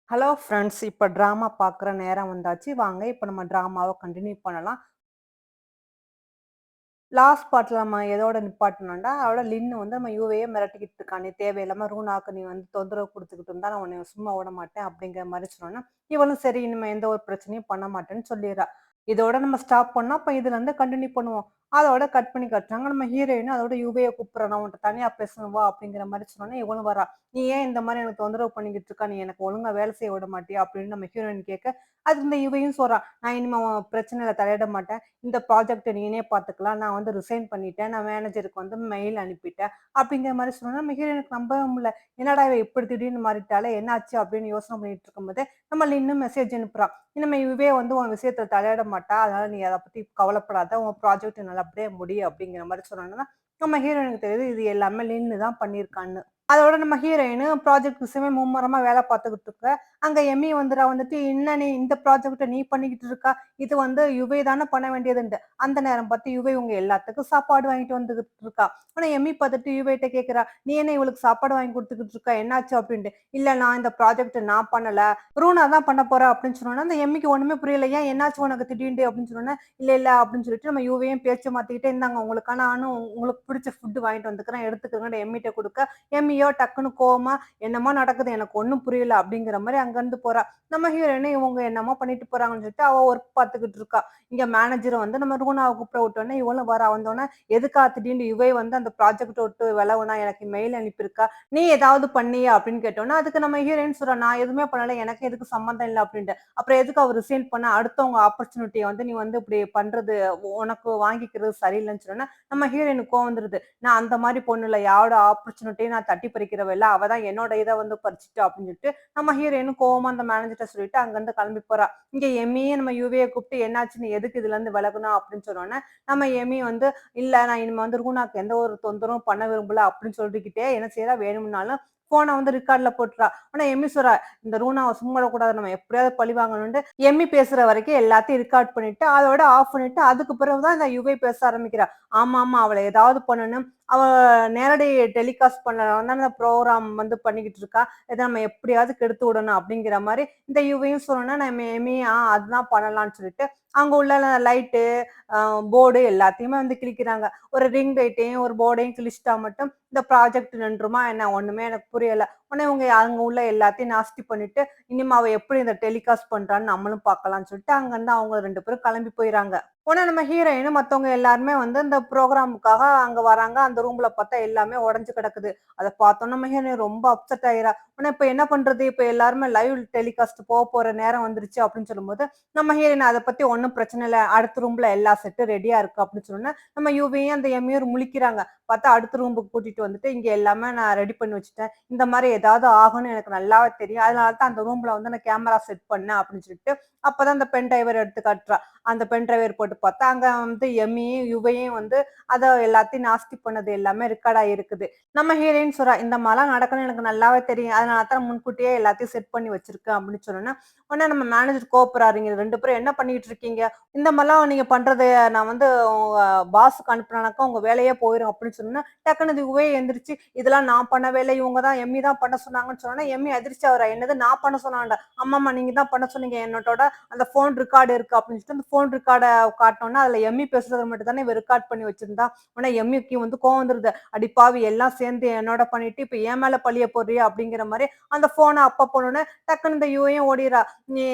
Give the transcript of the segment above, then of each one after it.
Hello friends. இப்ப drama பார்க்குற நேரம் வந்தாச்சு. வாங்க இப்ப நம்ம ட்ராமாவ கன்டின்யூ பண்ணலாம். லாஸ்ட் பார்ட்ல நம்ம எதோட நிப்பாட்டுனோம்டா, அதோட லின்னு வந்து நம்ம யூவையே மிரட்டிக்கிட்டு இருக்கான். "நீ தேவையில்லாம ரூனாக்கு நீ வந்து தொந்தரவு குடுத்துக்கிட்டு இருந்தா, நான் உன்னைய சும்மா விட மாட்டேன்." அப்படிங்கிற மாரி சொன்னோனே, இவளும் சரி இனிமே எந்த ஒரு பிரச்சனையும் பண்ண மாட்டேன்னு சொல்லிர்றா. இதோட நம்ம ஸ்டாப் பண்ணா, அப்ப இதுலருந்து கன்டின்யூ பண்ணுவோம். அதோட கட் பண்ணி காட்டுறாங்க. நம்ம ஹீரோயின் அதோட யுவைய கூப்பிடுறா. "நான் உன்ட்ட தனியா பேசணும் வா." அப்படிங்கிற மாரி சொன்னோனே, இவளும் வரா. "நீ ஏன் இந்த மாரி எனக்கு தொந்தரவு பண்ணிக்கிட்டு இருக்க? நீ எனக்கு ஒழுங்கா வேலை செய்ய விட மாட்டியா?" அப்படின்னு நம்ம ஹீரோயின் கேட்க, அதுக்கு இந்த யுவையும் சொல்றா. "நான் இனிமே உன் பிரச்சனையில தலையிட மாட்டேன். இந்த ப்ராஜெக்ட்ட நீனே பார்த்துக்கலாம். நான் வந்து ரிசைன் பண்ணிட்டேன். நான் மேனேஜருக்கு வந்து மெயில் அனுப்பிட்டேன்." அப்படிங்கிற மாரி சொன்னோனே, நம்ம ஹீரோயினுக்கு நம்பவே முடியல. என்னடா இவ இப்படி திடீர்னு மாறிட்டாளே! என்னாச்சு? அப்படின்னு யோசனை பண்ணிட்டு இருக்கும்போதே, நம்ம லின்னு மெசேஜ் அனுப்புறா. இனிமே இவவே வந்து உன் விஷயத்துல தலையிட மாட்டா. அதனால நீ அத பத்தி கவலைப்படாத. உன் ப்ராஜெக்ட் நல்லபடியா முடி அப்படிங்கிற மாரி சொன்னோனே, நம்ம ஹீரோயினுக்கு தெரியுது இது எல்லாமே லின்னு தான் பண்ணியிருக்கான்னு. அதோட நம்ம ஹீரோயின் ப்ராஜெக்ட் விஷயமா மும்மரமா வேலை பார்த்துக்கிட்டு இருக்க. அங்க எம்மி வந்துட்டு, "என்ன நீ இந்த ப்ராஜெக்ட்ட நீ பண்ணிக்கிட்டு இருக்கா? இது வந்து யுவை தானே பண்ண வேண்டியதுன்ட்டு." அந்த நேரம் பார்த்து யுவை இவங்க எல்லாத்துக்கும் சாப்பாடு வாங்கிட்டு வந்துகிட்டு இருக்கா. ஆனா எம்மி பார்த்துட்டு யுவைட்ட கேட்கிறா, "நீ என்ன இவளுக்கு சாப்பாடு வாங்கி குடுத்துக்கிட்டு இருக்க? என்னாச்சு?" அப்படின்ட்டு. "இல்ல நான் இந்த ப்ராஜெக்ட் நான் பண்ணல. ரூனா தான் பண்ண போறா." அப்படின்னு சொன்னோனே, அந்த எம்மிக்கு ஒண்ணுமே புரியல. "ஏன் என்னாச்சு உனக்கு திடீர்னு?" அப்படின்னு சொன்னோனே, "இல்ல, இல்ல." அப்படின்னு சொல்லிட்டு நம்ம யுவையும் பேச்ச மாத்திக்கிட்டு, "இந்தாங்க உங்களுக்கான நானும் உங்களுக்கு பிடிச்ச ஃபுட் வாங்கிட்டு வந்துக்கிறேன். எடுத்துக்கங்கன்னு" எம்மிட்ட குடுக்க, எம்மியோ டக்குனு கோவமா, "என்னமோ நடக்குது எனக்கு ஒண்ணும் புரியல." அப்படிங்கிற மாரி அங்கருந்து போறா. நம்ம ஹீரோயின் இவங்க என்னமோ பண்ணிட்டு போறாங்கன்னு சொல்லிட்டு அவ ஒர்க் பார்த்துக்கிட்டு இருக்கா. இங்க மேனேஜர் வந்து நம்ம ரூனாவ கூப்பிட விட்டோனே, இவளும் வரா. வந்தோனே, "எதுக்கா திடீர்னு இவை வந்து அந்த ப்ராஜெக்ட்ட விட்டு விலகுனா? எனக்கு மெயில் அனுப்பியிருக்கா. நீ ஏதாவது பண்ணியா?" அப்படின்னு கேட்டோனே, அதுக்கு நம்ம ஹீரோயின் சொல்றா, "நான் எதுவுமே பண்ணல. எனக்கு எதுக்கும் சம்மந்தம் இல்ல." அப்படின்ட்டு. அப்புறம் எதுக்கு அவ ரிசைன் பண்ணா? அடுத்தவங்க ஆப்பர்ச்சுனிட்டிய வந்து நீ வந்து இப்படி பண்றது உனக்கு வாங்கிக்கிறது சரியில்லன்னு சொன்னோனே, நம்ம ஹீரோயினுக்கு கோவம் வந்துருது. "நான் அந்த மாரி பொண்ணு இல்ல. யாரோட ஆப்பர்ச்சுனிட்டியும் நான் தட்டி பறிக்கிறவ இல்ல. அவ தான் என்னோட இத வந்து பறிச்சுட்டா." அப்படின்னு சொல்லிட்டு நம்ம ஹீரோயினும் கோவமா அந்த மேனேஜர்ட்ட சொல்லிட்டு அங்கருந்து கிளம்பி போறா. இங்க எம்மியே நம்ம யுவிய கூப்பிட்டு, "என்னாச்சு? நீ எதுக்கு இதுலருந்து விலகுன?" அப்படின்னு சொன்னோனே, நம்ம எமி வந்து, "இல்ல நான் இனிமே வந்து ரூனாக்கு எந்த ஒரு தொந்தரவும் பண்ண விரும்பல." அப்படின்னு சொல்லிக்கிட்டே என்ன செய்றா, வேணும்னாலும் ஃபோன வந்து ரெக்கார்ட்ல போட்டுறா. ஆனா எம்மி சொல்றா, "இந்த ரூனாவ சும்மா விடக்கூடாது. நம்ம எப்படியாவது பழி வாங்கணும்ன்ட்டு." எம்மி பேசுற வரைக்கும் எல்லாத்தையும் ரெக்கார்ட் பண்ணிட்டு, அதோட ஆஃப் பண்ணிட்டு, அதுக்கு பிறகு தான் இந்த யுவை பேச ஆரம்பிக்கிறா. "ஆமாமா, அவள ஏதாவது பண்ணணும். அவ நேரடி டெலிகாஸ்ட் பண்ண அந்த ப்ரோகிராம் வந்து பண்ணிக்கிட்டு இருக்கா. இத நம்ம எப்படியாவது கெடுத்து விடணும்." அப்படிங்கிற மாரி இந்த யுவையும் சொன்னோனே, நம்ம எமி அதுதான் பண்ணலாம்ன்னு சொல்லிட்டு, அங்க உள்ள லைட்டு, அ போர்டு எல்லாத்தையுமே வந்து கிழிக்கிறாங்க. ஒரு ரிங் லைட்டையும், ஒரு போர்டையும் கிழிச்சிட்டா மட்டும் இந்த ப்ராஜெக்ட் நின்றுமா என்ன? ஒண்ணுமே எனக்கு புரியல. உடனே இவங்க அங்க உள்ள எல்லாத்தையும் நாஸ்தி பண்ணிட்டு, இனிமே அவ எப்படி இந்த டெலிகாஸ்ட் பண்றான்னு நம்மளும் பார்க்கலாம்ன்னு சொல்லிட்டு, அங்கருந்து அவங்க 2 பேரும் கிளம்பி போயிறாங்க. உடனே நம்ம ஹீரோயின் மத்தவங்க எல்லாருமே வந்து இந்த ப்ரோகிராமுக்காக அங்க வராங்க. அந்த ரூம்ல பார்த்தா எல்லாமே உடைஞ்சு கிடக்குது. அத பார்த்தோனே நம்ம ஹீரோயின் ரொம்ப அப்செட் ஆயிறா. உடனே இப்ப என்ன பண்றது? இப்ப எல்லாருமே லைவ் டெலிகாஸ்ட் போற நேரம் வந்துருச்சு அப்படின்னு சொல்லும்போது, நம்ம ஹீரோயின் அத பத்தி ஒண்ணும் பிரச்சனை இல்ல. அடுத்த ரூம்ல எல்லா செட்டும் ரெடியா இருக்கு அப்படின்னு சொன்னோனே, நம்ம யுவியும் அந்த எம்மியும் முழிக்கிறாங்க. பார்த்தா அடுத்த ரூமுக்கு கூட்டிட்டு வந்துட்டு, "இங்க எல்லாமே நான் ரெடி பண்ணி வச்சுட்டேன். இந்த மாரி ஏதாவது ஆகும்னு எனக்கு நல்லாவே தெரியும். அதனால தான் அந்த ரூம்ல வந்து நான் கேமரா செட் பண்ணேன்." அப்படின்னு சொல்லிட்டு, அப்பதான் அந்த பென் டிரைவர் எடுத்து காட்டுறா. அந்த பென் டிரைவர் போட்டு பார்த்தா, அங்க வந்து எம்மியும், யுவையும் வந்து அத எல்லாத்தையும் நாஸ்தி பண்ணது எல்லாமே ரெக்கார்ட் ஆயிருக்குது. நம்ம ஹீரோயின் சொல்றா, "இந்த மாரிலாம் நடக்கும்னு எனக்கு நல்லாவே தெரியும். அதனால தான் முன்கூட்டியே எல்லாத்தையும் செட் பண்ணி வச்சிருக்கேன்." அப்படின்னு சொன்னோனே, உடனே நம்ம மேனேஜர் கோவப்படுறாரு. "நீங்க 2 பேரும் என்ன பண்ணிட்டு இருக்கீங்க? இந்த மாரிலாம் நீங்க பண்றது நான் வந்து உங்க பாஸ்க்கு அனுப்புனேனாக்கா உங்க வேலையே போயிரும்." அப்படின்னு சொன்னோனே, டக்குனு யுவே எந்திரிச்சு, "இதெல்லாம் நான் பண்ணவே இல்ல. இவங்க தான் எம்மி தான் பண்ண சொன்னாங்கன்னு" சொன்னோனே, எம்மி அதிர்ச்சி ஆகுறா. "என்னது நான் பண்ண சொன்னான்டா?" "ஆமாமா, நீங்க தான் பண்ண சொன்னீங்க. என்னோட அந்த ஃபோன் ரெக்கார்ட் இருக்கு." அப்படின்னு சொல்லிட்டு அந்த ஃபோன் ரெக்கார்ட காட்டுனோனே, அதுல எம்மி பேசுறது மட்டும் தானே இவ ரெக்கார்ட் பண்ணி வச்சிருந்தா. உடனே எம்மிக்கு வந்து கோவம் வந்துருது. "அடி பாவி! எல்லாம் சேர்ந்து என்னோட பண்ணிட்டு, இப்ப என் மேல பழிய போடுறியா?" அப்படிங்கிற மாரி அந்த ஃபோன அப்ப போனோனே, டக்குனு இந்த யுவயும் ஓடிர்றா. "நீ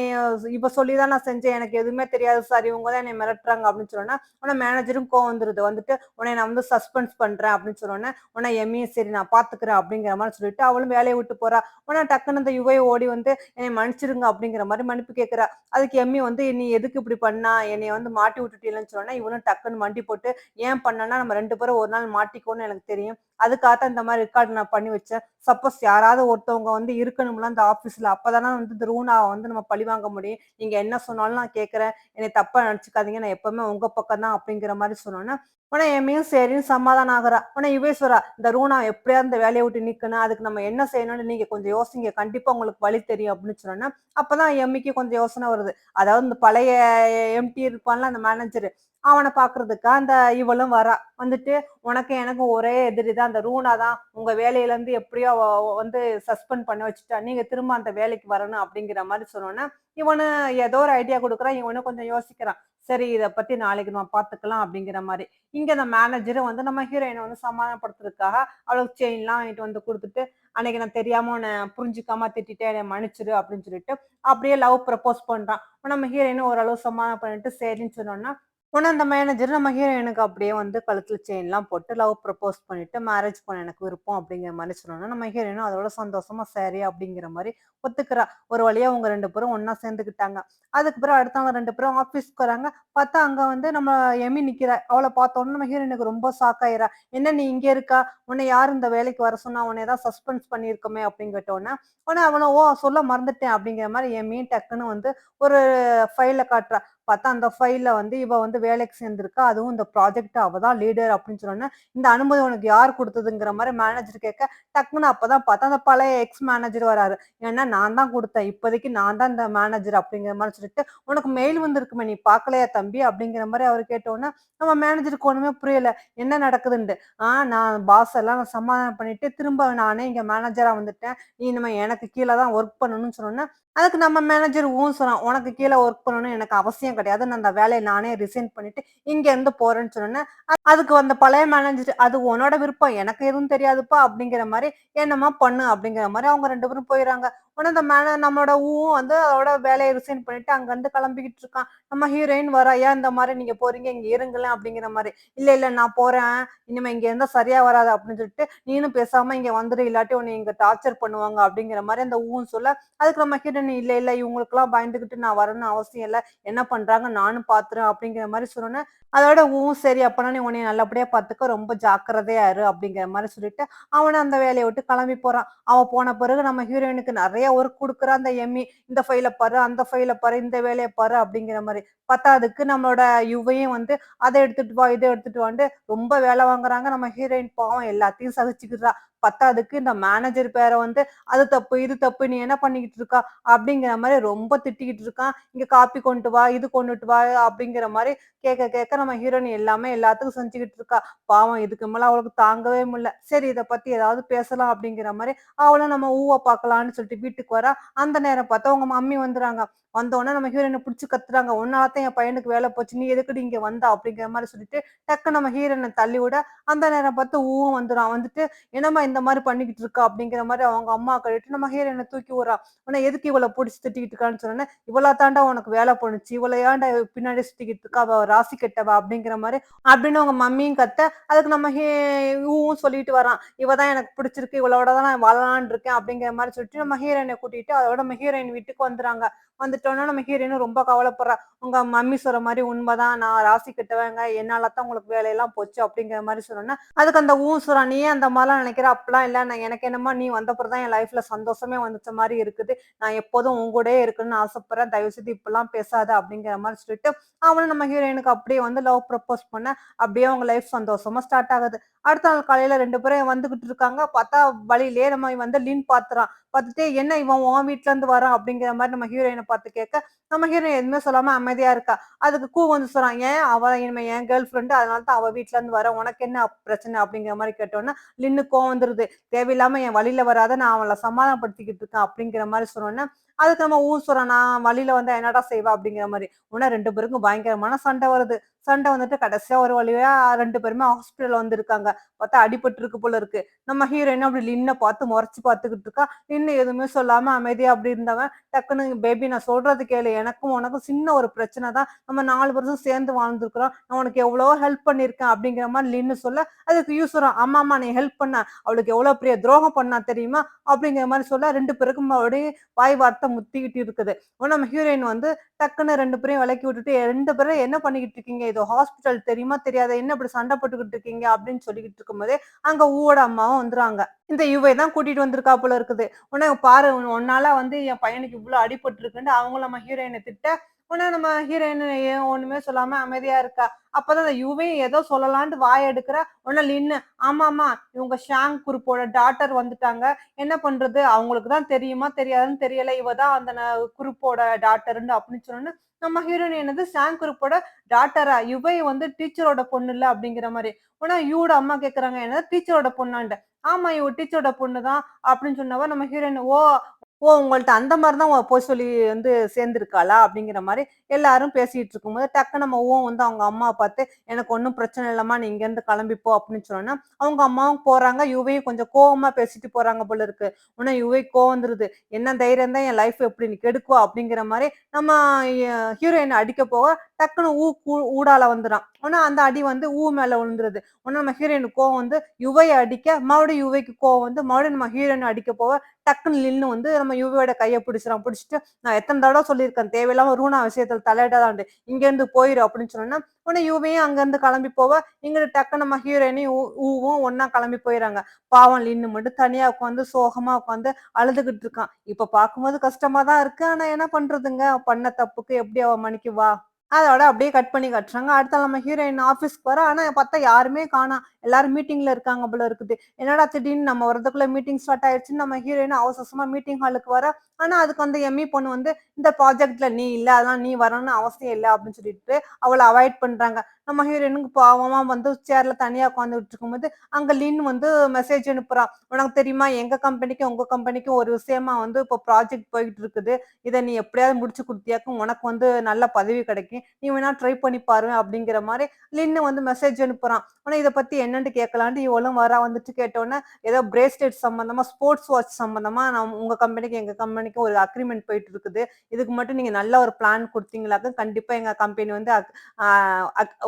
இவ சொல்லி தான் நான் செஞ்சேன். எனக்கு எதுவுமே தெரியாது சார். இவங்க தான் என்னைய மிரட்டுறாங்க." அப்படின்னு சொன்னோனே, உடனே மேனேஜரும் கோவம் வந்துருது. வந்துட்டு, "உன்னைய நான் வந்து சஸ்பெண்ட் பண்றேன்." அப்படின்னு சொன்னோனே, உடனே எம்மியும் சரி நான் பார்த்துக்கிறேன் அப்படிங்கிற மாரி சொல்லிட்டு, அவளும் வேலைய விட்டு போறா. உடனே டக்குனு இந்த யுவை ஓடி வந்து, "என்னைய மன்னிச்சிடுங்க." அப்படிங்கிற மாரி மன்னிப்பு கேட்கிறா. அதுக்கு எம்மி வந்து, "நீ எதுக்கு இப்படி பண்ணா? என்னைய வந்து மாட்டி விட்டுட்டீலன்னு" சொன்னோனே, இவனும் டக்குன்னு மண்டி போட்டு, "ஏன் பண்ணேன்னா, நம்ம 2 பேரும் ஒரு நாள் மாட்டிக்குவோம்னு எனக்கு தெரியும். அதுக்காக தான் இந்த மாரி ரெக்கார்ட் நான் பண்ணி வச்சேன். சப்போஸ் யாராவது ஒருத்தவங்க வந்து இருக்கணும்ல அந்த ஆஃபீஸ்ல. அப்பதானே வந்து இந்த ரூனாவ வந்து நம்ம பழிவாங்க முடியும். நீங்க என்ன சொன்னாலும் நான் கேட்கிறேன். என்னைய தப்பா நெனச்சுக்காதீங்க. நான் எப்பவுமே உங்க பக்கம் தான்." அப்படிங்கிற மாரி சொன்னோனே, உடனே எம்மியும் சரின்னு சமாதானம் ஆகுறா. உடனே யுவேஸ்வரா, "இந்த ரூனா எப்படியாவது இந்த வேலைய விட்டு நிக்கணும். அதுக்கு நம்ம என்ன செய்யணும்னு நீங்க கொஞ்சம் யோசிங்க. கண்டிப்பா உங்களுக்கு வழி தெரியும்." அப்படின்னு சொன்னோனே, அப்பதான் எம்மிக்கு கொஞ்சம் யோசனை வருது. அதாவது இந்த பழைய எம்டி இருப்பான்ல அந்த மேனேஜரு. அவன பாக்குறதுக்கா அந்த இவளும் வரா. வந்துட்டு உனக்கும் எனக்கும் ஒரே எதிரி தான். அந்த ரூனா தான் உங்க வேலையிலருந்து எப்படியோ வந்து சஸ்பெண்ட் பண்ண வச்சுட்டா. நீங்க திரும்ப அந்த வேலைக்கு வரணும் அப்படிங்கிற மாரி சொன்னோனே, இவனு ஏதோ ஒரு ஐடியா குடுக்குறான். இவனும் கொஞ்சம் யோசிக்கிறான். சரி இத பத்தி நாளைக்கு நம்ம பாத்துக்கலாம் அப்படிங்கிற மாரி. இங்க அந்த மேனேஜரும் வந்து நம்ம ஹீரோயின வந்து சமாதானப்படுத்துறதுக்காக அவளுக்கு செயின்லாம் வாங்கிட்டு வந்து குடுத்துட்டு, "அன்னைக்கு நான் தெரியாம உன்ன புரிஞ்சுக்காம திட்டிட்டேன். என்னைய மன்னிச்சுரு" அப்படின்னு சொல்லிட்டு, அப்படியே லவ் ப்ரப்போஸ் பண்றான். நம்ம ஹீரோயினும் ஓரளவு சமாதானம் பண்ணிட்டு சரின்னு சொன்னோன, உடனே அந்த மேனேஜர் நம்ம ஹீரோயினுக்கு அப்படியே வந்து கழுத்துல செயின்லாம் போட்டு லவ் ப்ரப்போஸ் பண்ணிட்டு, மேரேஜ் பண்ண எனக்கு விருப்பம் அப்படிங்கிற மாரி சொன்னோனே, நம்ம ஹீரோயினும் அதோட சந்தோஷமா சரி அப்படிங்கிற மாரி ஒத்துக்கிறா. ஒரு வழியா அவங்க 2 பேரும் ஒண்ணா சேர்ந்துக்கிட்டாங்க. அதுக்கு பிறகு அடுத்து அவங்க 2 பேரும் ஆஃபீஸ்க்கு வராங்க. பார்த்தா அங்க வந்து நம்ம எமி நிக்கிறா. அவள பார்த்தோனே நம்ம ஹீரோயினுக்கு ரொம்ப ஷாக் ஆயிர்றா. "என்ன நீ இங்க இருக்கா? உன்ன யார் இந்த வேலைக்கு வர சொன்னா? உன்ன ஏதாவது சஸ்பென்ஸ் பண்ணியிருக்கோமே" அப்படின்னு கேட்டோனே, உடனே அவளும், "ஓ! சொல்ல மறந்துட்டேன்" அப்படிங்கிற மாரி எமியும் டக்குன்னு வந்து ஒரு ஃபைல காட்டுறா. பார்த்தா அந்த ஃபைல்ல வந்து இவ வந்து வேலைக்கு சேர்ந்திருக்கா. அதுவும் இந்த ப்ராஜெக்ட் அவ தான் லீடர் அப்படின்னு சொன்னோனே, இந்த அனுமதி உனக்கு யார் குடுத்ததுங்கிற மாரி மேனேஜர் கேட்க, டக்குனு அப்பதான் பார்த்தா அந்த பழைய எக்ஸ் மேனேஜர் வராரு. ஏன்னா நான் தான் குடுத்தேன். இப்போதைக்கு நான் தான் இந்த மேனேஜர் அப்படிங்கிற மாரி சொல்லிட்டு, "உனக்கு மெயில் வந்திருக்குமே நீ பார்க்கலையா தம்பி?" அப்படிங்கிற மாரி அவரு கேட்டோனே, நம்ம மேனேஜருக்கு ஒண்ணுமே புரியல. என்ன நடக்குதுன்ட்டு. நான் பாஸ் எல்லாம் நான் சமாதானம் பண்ணிட்டு, திரும்ப நானே இங்க மேனேஜரா வந்துட்டேன். நீ இனிமே எனக்கு கீழ தான் ஒர்க் பண்ணணும்னு சொன்னோனே, அதுக்கு நம்ம மேனேஜர் சொன்னான். "உனக்கு கீழ ஒர்க் பண்ணணும்னு எனக்கு அவசியம் கிடையாது. நான் அந்த வேலைய நானே ரிசைன் பண்ணிட்டு இங்க இருந்து போறேன்னு" சொன்னோனே, அதுக்கு அந்த பழைய மேனேஜர், "அது உன்னோட விருப்பம். எனக்கு எதுவும் தெரியாதுப்பா" அப்படிங்கிற மாரி, "என்னம்மா பண்ணு" அப்படிங்கிற மாரி அவங்க 2 பேரும் போயிர்றாங்க. உடனே அந்த நம்மளோட வந்து அதோட வேலைய ரிசைன் பண்ணிட்டு அங்கருந்து கிளம்பிக்கிட்டு இருக்கான். நம்ம ஹீரோயின் வரா, "ஏன் இந்த மாரி நீங்க போறீங்க? இங்க இருங்களேன்" அப்படிங்கிற மாரி. "இல்ல, இல்ல நான் போறேன். இனிமே இங்க இருந்தா சரியா வராது" அப்படின்னு சொல்லிட்டு, "நீனும் பேசாம இங்க வந்துரு. இல்லாட்டி உன்னைய இங்க டார்ச்சர் பண்ணுவாங்க" அப்படிங்கிற மாரி அந்த சொல்ல, அதுக்கு நம்ம ஹீரோயின், "இல்ல, இல்ல இவங்களுக்கெல்லாம் பயந்துகிட்டு நான் வரணும்னு அவசியம் இல்ல. என்ன பண்றாங்க நானும் பாத்துறேன்" அப்படிங்கிற மாரி சொன்னோனே, அதோட சரி அப்பன்னா நீ உன்னைய நல்லபடியா பாத்துக்கோ. ரொம்ப ஜாக்கிரதையா இரு அப்படிங்கிற மாரி சொல்லிட்டு, அவனும் அந்த வேலைய விட்டு கிளம்பி போறான். அவன் போன பிறகு நம்ம ஹீரோயினுக்கு நெறைய ஒர்க் குடுக்குறா அந்த எம்மி. இந்த ஃபைல பாரு, அந்த ஃபைல பாரு, இந்த வேலைய பாரு அப்படிங்கிற மாரி. பத்தாததுக்கு நம்மளோட யுவையும் வந்து அத எடுத்துட்டு வா, இத எடுத்துட்டு வான்ட்டு ரொம்ப வேலை வாங்குறாங்க. நம்ம ஹீரோயின் பாவம் எல்லாத்தையும் சகிச்சுக்கிறா. பத்தாததுக்கு இந்த மேனேஜர் பேர வந்து, "அது தப்பு, இது தப்பு. நீ என்ன பண்ணிக்கிட்டு இருக்க?" அப்படிங்கிற மாரி ரொம்ப திட்டிக்கிட்டு இருக்கான். "இங்க காப்பி கொண்டு வா, இது கொண்டுட்டு வா" அப்படிங்கிற மாரி கேட்க கேட்க நம்ம ஹீரோயின் எல்லாமே எல்லாத்துக்கும் செஞ்சுக்கிட்டு இருக்கா. பாவம் இதுக்கு மேல அவளுக்கு தாங்கவே முடியல. சரி இத பத்தி ஏதாவது பேசலாம் அப்படிங்கிற மாரி, அவளும் நம்ம பார்க்கலான்னு சொல்லிட்டு வீட்டுக்கு வரா. அந்த நேரம் பார்த்தா அவங்க மம்மி வந்துறாங்க. வந்தோனே நம்ம ஹீரோயின புடிச்சு கத்துறாங்க. "உன்னால தான் என் பையனுக்கு வேல போச்சு. நீ எதுக்குடி இங்க வந்த?" அப்படிங்கிற மாரி சொல்லிட்டு, டக்குனு நம்ம ஹீரோயின தள்ளி விட, அந்த நேரம் பார்த்து வந்துறான். வந்துட்டு, "என்னம்மா இந்த மாரி பண்ணிக்கிட்டு இருக்க?" அப்படிங்கிற மாரி அவங்க அம்மா கேட்டுட்டு நம்ம ஹீரோயின தூக்கி விடுறா. உன்ன எதுக்கு இவள புடிச்சு திட்டிக்கிட்டு இருக்கான்னு சொன்னோனே, "இவளா தான்டா உனக்கு வேல பண்ணுச்சு. இவள ஏன்டா பின்னாடி சுத்திக்கிட்டு இருக்க? அவ ராசி கெட்டவ" அப்படிங்கிற மாரி அப்படின்னு அவங்க மம்மியும் கத்த, அதுக்கு நம்ம சொல்லிட்டு வரான். "இவ தான் எனக்கு பிடிச்சிருக்கு. இவளோட தான் நான் வாழலாம்னு இருக்கேன்" அப்படிங்கிற மாரி சொல்லிட்டு நம்ம ஹீரோயின கூட்டிட்டு அதோட நம்ம ஹீரோயின் வீட்டுக்கு வந்துறாங்க. வந்துட்டோனே நம்ம ஹீரோயினும் ரொம்ப கவலைப்படுறா. "உங்க மம்மி சொல்ற மாரி உண்மதான். நான் ராசி கெட்டவங்க. என்னால தான் உங்களுக்கு வேலையெல்லாம் போச்சு" அப்படிங்கிற மாரி சொன்னோனே, அதுக்கு அந்த சொல்றான். "நீ ஏன் அந்த மாரிலாம் நினைக்கிற? அப்படிலாம் இல்ல. நான் எனக்கு என்னமோ நீ வந்தப்புறம் தான் என் லைஃப்ல சந்தோஷமே வந்துச்ச மாரி இருக்குது. நான் எப்போதும் உன் கூடயே இருக்கணும்னு ஆசைப்படுறேன். தயவு செய்து இப்படிலாம் பேசாத" அப்படிங்கிற மாரி சொல்லிட்டு, அவனும் நம்ம ஹீரோயினுக்கு அப்படியே வந்து லவ் ப்ரப்போஸ் பண்ண, அப்படியே அவங்க லைஃப் சந்தோஷமா ஸ்டார்ட் ஆகுது. அடுத்த நாள் காலையில 2 பேரும் வந்துகிட்டு இருக்காங்க. பார்த்தா வழியிலேயே நம்ம வந்து லின் பாத்துறான். பாத்துட்டு, "என்ன இவன் உன் வீட்ல இருந்து வரான்?" அப்படிங்கிற மாரி நம்ம ஹீரோயின பாத்து கேட்க, நம்ம ஹீரோயின் எதுவுமே சொல்லாம அமைதியா இருக்கா. அதுக்கு வந்து சொல்றான். "ஏன் அவ இனிமே என் கேர்ள் ஃப்ரெண்ட். அதனால தான் அவ வீட்ல இருந்து வரேன். உனக்கு என்ன பிரச்சனை?" அப்படிங்கிற மாரி கேட்டோனே, லின்னுக்கு கோவம் வந்துருது. "தேவையில்லாம என் வழியில வராத. நான் அவள சமாதானப்படுத்திக்கிட்டு இருக்கேன்" அப்படிங்கிற மாரி சொன்னோனே, அதுக்கு நம்ம சொல்றான். "நான் வழியில வந்தா என்னடா செய்வ?" அப்படிங்கிற மாரி. உடனே 2 பேருக்கும் பயங்கரமான சண்டை வருது. சண்டை வந்துட்டு கடைசியா ஒரு வழியா 2 பேருமே ஹாஸ்பிட்டல் வந்திருக்காங்க. பார்த்தா அடிபட்டுருக்கு போல இருக்கு. நம்ம ஹீரோயினும் அப்படி லின்ன பார்த்து முறைச்சு பார்த்துக்கிட்டு இருக்கா. லின்னு எதுவுமே சொல்லாம அமைதியா அப்படி இருந்தவன், டக்குனு "பேபி நான் சொல்றது கேளு. எனக்கும் உனக்கும் சின்ன ஒரு பிரச்சனை தான். நம்ம 4 வருஷம் சேர்ந்து வாழ்ந்துருக்கிறோம். நான் உனக்கு எவ்வளவோ ஹெல்ப் பண்ணியிருக்கேன்" அப்படிங்கிற மாரி லின்னு சொல்ல, அதுக்கு சொல்றான். "ஆமாமா நீ ஹெல்ப் பண்ண. அவளுக்கு எவ்வளோ பெரிய துரோகம் பண்ணா தெரியுமா?" அப்படிங்கிற மாரி சொல்ல 2 பேருக்கும் அப்படியே வாய் வார்த்தை முத்திக்கிட்டு இருக்குது. உடனே நம்ம ஹீரோயின் வந்து டக்குன்னு 2 பேரையும் விலக்கி விட்டுட்டு, "2 பேரும் என்ன பண்ணிக்கிட்டு இருக்கீங்க? இது ஹாஸ்பிட்டல் தெரியுமா? தெரியாதா? என்ன இப்படி சண்டை போட்டுக்கிட்டு இருக்கீங்க?" அப்படின்னு சொல்லிக்கிட்டு இருக்கும்போதே, அங்க ஓட அம்மாவும் வந்துறாங்க. இந்த தான் கூட்டிட்டு வந்திருக்கா போல இருக்குது. உடனே பாரு உன்னால வந்து என் பையனுக்கு இவ்ளோ அடிபட்டுருக்குன்ட்டு அவங்களும் நம்ம ஹீரோயின திட்ட, உடனே நம்ம ஹீரோயின் ஏன் ஒண்ணுமே சொல்லாம அமைதியா இருக்கா. அப்பதான் அந்த யுவி ஏதோ சொல்லலான்ட்டு வாய எடுக்குறா. உடனே லின்னு, "ஆமாமா, இவங்க ஷாங் குரூப்போட டாட்டர் வந்துட்டாங்க. என்ன பண்றது? அவங்களுக்கு தான் தெரியுமா, தெரியாதான்னு தெரியல. இவ தான் அந்த குரூப்போட டாட்டர்ன்னு" அப்படின்னு சொன்னோனே, நம்ம ஹீரோயின் என்னது ஷாங் குரூப்போட டாட்டரா? இவ வந்து டீச்சரோட பொண்ணுல்ல அப்படிங்கிற மாரி. உடனே யூவோட அம்மா கேட்கறாங்க, "என்னது டீச்சரோட பொண்ணான்ட்டு?" "ஆமா, இவ டீச்சரோட பொண்ணு தான்" அப்படின்னு சொன்னவ நம்ம ஹீரோயின், "ஓ! ஓ! உங்கள்ட்ட அந்த மாரி தான் பொய் சொல்லி வந்து சேர்ந்திருக்காளா?" அப்படிங்கிற மாரி எல்லாரும் பேசிட்டு இருக்கும்போது, டக்குனு நம்ம வந்து அவங்க அம்மாவ பார்த்து, "எனக்கு ஒண்ணும் பிரச்சனை இல்லம்மா. நீ இங்கேருந்து கிளம்பி போ" அப்படின்னு சொன்னோனே, அவங்க அம்மாவும் போறாங்க. யுவையும் கொஞ்சம் கோவமா பேசிட்டு போறாங்க போல இருக்கு. உடனே யுவைக்கு கோவம் வந்துருது. "என்ன தைரியம் தான் என் லைஃப் எப்படி நீ கெடுக்குவ?" அப்படிங்கிற மாரி நம்ம ஹீரோயின அடிக்க போக, டக்குனு ஊடால வந்துறான். உடனே அந்த அடி வந்து மேல விழுந்துருது. உடனே நம்ம ஹீரோயினுக்கு கோவம் வந்து யுவைய அடிக்க, மறுபடியும் யுவைக்கு கோவம் வந்து மறுபடியும் நம்ம ஹீரோயின அடிக்க போக, டக்குனு லின்னு வந்து நம்ம யுவியோட கைய பிடிச்சுறான். பிடிச்சுட்டு, "நான் எத்தன தடவ சொல்லியிருக்கேன், தேவையில்லாம ரூனா விஷயத்துல தலையிடாதன்ட்டு. இங்கேருந்து போயிரு" அப்படின்னு சொன்னோனே, உடனே யுவியும் அங்கருந்து கிளம்பி போவ, இங்கிட்டு டக்குனு நம்ம ஹீரோயினையும் ஊவும் ஒண்ணா கிளம்பி போயிர்றாங்க. பாவம் லின்னு மட்டும் தனியா உட்காந்து சோகமா உட்காந்து அழுதுகிட்டு இருக்கான். இப்ப பார்க்கும்போது கஷ்டமா தான் இருக்கு. ஆனா என்ன பண்றதுங்க? பண்ண தப்புக்கு எப்படி அவ மன்னிக்குவா? அதோட அப்படியே கட் பண்ணி காட்டுறாங்க. அடுத்த நாள் நம்ம ஹீரோயின் ஆஃபீஸ்க்கு வரா. ஆனா பார்த்தா யாருமே காணோம். எல்லாரும் மீட்டிங்ல இருக்காங்க போல இருக்குது. என்னடா திடீர்னு நம்ம வரதுக்குள்ள மீட்டிங் ஸ்டார்ட் ஆயிடுச்சுன்னு நம்ம ஹீரோயின் அவசர அவசரமா மீட்டிங் ஹாலுக்கு வரா. ஆனா அதுக்கு வந்து எம்மி பொண்ணு வந்து, "இந்த ப்ராஜெக்ட்ல நீ இல்ல. அதனால நீ வரணும்னு அவசியம் இல்ல" அப்படின்னு சொல்லிட்டு அவள அவாய்ட் பண்றாங்க. நம்ம ஹீரோயினுக்கு பாவமா வந்து சேர்ல தனியா உட்கார்ந்துட்டு இருக்கும்போது, அங்க லின் வந்து மெசேஜ் அனுப்புறான். "உனக்கு தெரியுமா? எங்க கம்பெனிக்கும், உங்க கம்பெனிக்கும் ஒரு விஷயமா வந்து இப்போ ப்ராஜெக்ட் போயிட்டு இருக்குது. இத நீ எப்படியாவது முடிச்சு குடுத்தியாக்கும் உனக்கு வந்து நல்ல பதவி கிடைக்கும். நீ வேணா ட்ரை பண்ணி பாரு" அப்படிங்கிற மாரி லின்னு வந்து மெசேஜ் அனுப்புறான். ஆனா இத பத்தி என்னன்னு கேட்கலான்ட்டு இவளும் வரா. வந்துட்டு கேட்டோனே, ஏதோ பிரேஸ்லெட் சம்பந்தமா, ஸ்போர்ட்ஸ் வாட்ச் சம்பந்தமா உங்க கம்பெனிக்கும், எங்க கம்பெனிக்கும் ஒரு அக்ரீமெண்ட் போயிட்டு இருக்குது. இதுக்கு மட்டும் நீங்க நல்ல ஒரு பிளான் குடுத்தீங்களாக்க, கண்டிப்பா எங்க கம்பெனி வந்து ஆ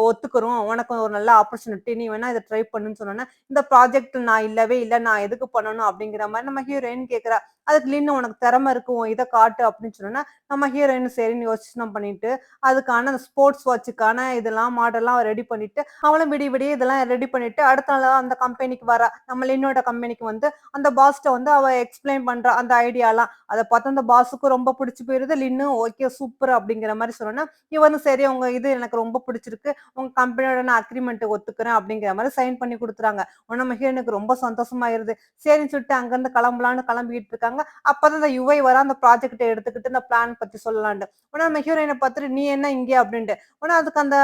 ஒத்துக்குறோம். உனக்கு ஒரு நல்ல ஆப்பர்ச்சுனிட்டி. நீ வேணா இத ட்ரை பண்ணுன்னு சொன்னோனே, இந்த ப்ராஜெக்ட் நான் இல்லவே இல்ல. நான் எதுக்கு பண்ணணும்? அப்படிங்கிற மாரி நம்ம ஹீரோயின் கேட்கிறா. அதுக்கு லின்னு உனக்கு திறமை இருக்கு. உன் இத காட்டு அப்படின்னு சொன்னோனே, நம்ம ஹீரோயின் சரின்னு யோசனை பண்ணிட்டு, அதுக்கான அந்த ஸ்போர்ட்ஸ் வாட்சுக்கான இதெல்லாம் மாடல்லாம் ரெடி பண்ணிட்டு, அவளும் விடிய விடிய இதெல்லாம் ரெடி பண்ணிட்டு, அடுத்த நாள் அந்த கம்பெனிக்கு வரா. நம்ம லின்னோட கம்பெனிக்கு வந்து, அந்த பாஸ்ட்ட வந்து அவ எக்ஸ்பிளைன் பண்றா. அந்த ஐடியாலாம். அத பார்த்து அந்த பாஸுக்கும் ரொம்ப பிடிச்சு போயிருது. லின்னும் ஓகே சூப்பர் அப்படிங்கிற மாரி சொன்னோனே, இவனும் சரி உங்க இது எனக்கு ரொம்ப பிடிச்சிருக்கு. உங்க கம்பெனியோட நான் அக்ரீமெண்ட் ஒத்துக்கிறேன் அப்படிங்கிற மாரி சைன் பண்ணி குடுத்துறாங்க. உடனே நம்ம ஹீரோயினுக்கு ரொம்ப சந்தோஷமாயிருது. சரின்னு சொல்லிட்டு அங்கருந்து கிளம்பலான்னு கிளம்பிட்டு இருக்காங்க. அப்பதான் இந்த யுவை வரா அந்த ப்ராஜெக்ட்ட எடுத்துக்கிட்டு இந்த பிளான் பத்தி சொல்லலான்ட்டு. உடனே நம்ம ஹீரோயின பார்த்துட்டு, "நீ என்ன இங்கே?" அப்படின்ட்டு. உடனே அதுக்கு அந்த